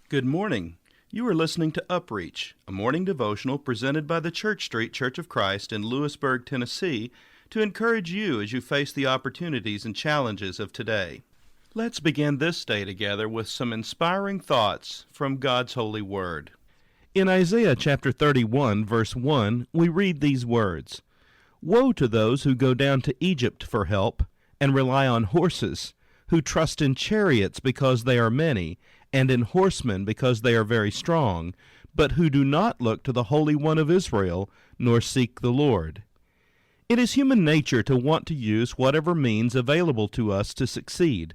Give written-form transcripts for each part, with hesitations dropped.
Good morning. You are listening to UpReach, a morning devotional presented by the Church Street Church of Christ in Lewisburg, Tennessee, to encourage you as you face the opportunities and challenges of today. Let's begin this day together with some inspiring thoughts from God's holy word. In Isaiah chapter 31, verse 1, we read these words, "Woe to those who go down to Egypt for help and rely on horses, who trust in chariots because they are many, and in horsemen because they are very strong, but who do not look to the Holy One of Israel, nor seek the Lord." It is human nature to want to use whatever means available to us to succeed.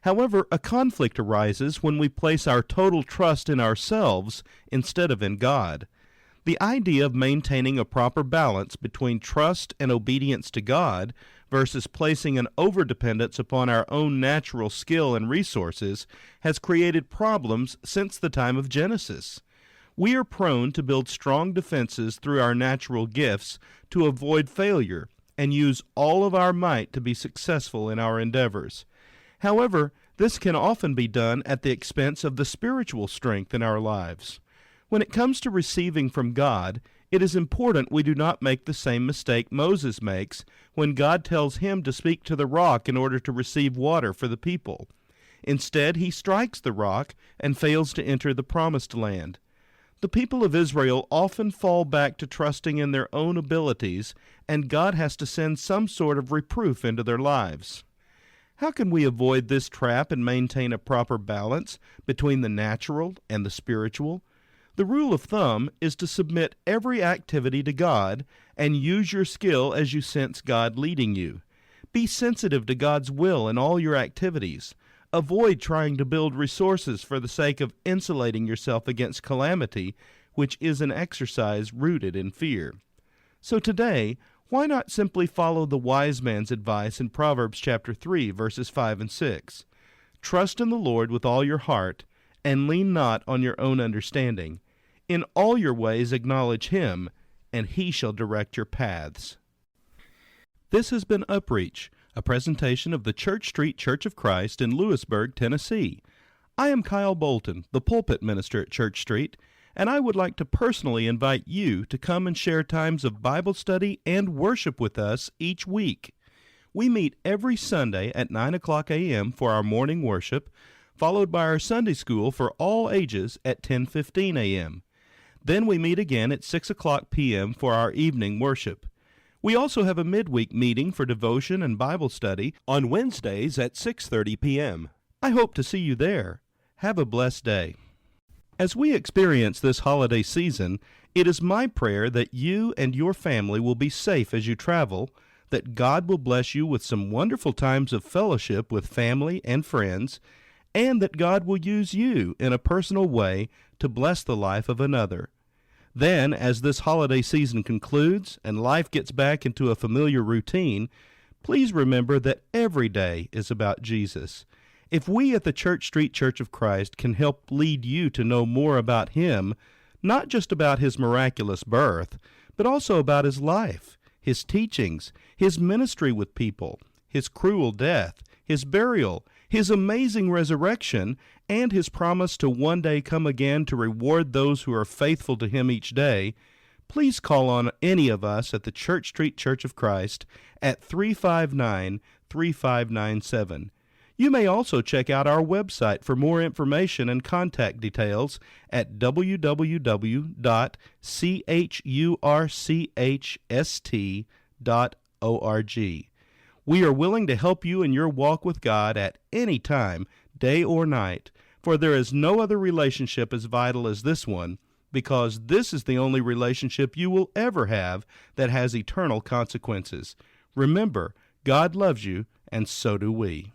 However, a conflict arises when we place our total trust in ourselves instead of in God. The idea of maintaining a proper balance between trust and obedience to God versus placing an overdependence upon our own natural skill and resources has created problems since the time of Genesis. We are prone to build strong defenses through our natural gifts to avoid failure and use all of our might to be successful in our endeavors. However, this can often be done at the expense of the spiritual strength in our lives. When it comes to receiving from God, it is important we do not make the same mistake Moses makes when God tells him to speak to the rock in order to receive water for the people. Instead, he strikes the rock and fails to enter the promised land. The people of Israel often fall back to trusting in their own abilities, and God has to send some sort of reproof into their lives. How can we avoid this trap and maintain a proper balance between the natural and the spiritual? The rule of thumb is to submit every activity to God and use your skill as you sense God leading you. Be sensitive to God's will in all your activities. Avoid trying to build resources for the sake of insulating yourself against calamity, which is an exercise rooted in fear. So today, why not simply follow the wise man's advice in Proverbs chapter 3, verses 5 and 6? Trust in the Lord with all your heart, and lean not on your own understanding. In all your ways acknowledge him, and he shall direct your paths. This has been UpReach, a presentation of the Church Street Church of Christ in Lewisburg, Tennessee. I am Kyle Bolton, the pulpit minister at Church Street, and I would like to personally invite you to come and share times of Bible study and worship with us each week. We meet every Sunday at 9 o'clock a.m. for our morning worship, followed by our Sunday school for all ages at 10:15 a.m. Then we meet again at 6 o'clock p.m. for our evening worship. We also have a midweek meeting for devotion and Bible study on Wednesdays at 6:30 p.m. I hope to see you there. Have a blessed day. As we experience this holiday season, it is my prayer that you and your family will be safe as you travel, that God will bless you with some wonderful times of fellowship with family and friends, and that God will use you in a personal way to bless the life of another. Then, as this holiday season concludes and life gets back into a familiar routine, please remember that every day is about Jesus. If we at the Church Street Church of Christ can help lead you to know more about him, not just about his miraculous birth, but also about his life, his teachings, his ministry with people, his cruel death, his burial, his amazing resurrection, and his promise to one day come again to reward those who are faithful to him each day, please call on any of us at the Church Street Church of Christ at 359-3597. You may also check out our website for more information and contact details at www.churchst.org. We are willing to help you in your walk with God at any time, day or night, for there is no other relationship as vital as this one, because this is the only relationship you will ever have that has eternal consequences. Remember, God loves you, and so do we.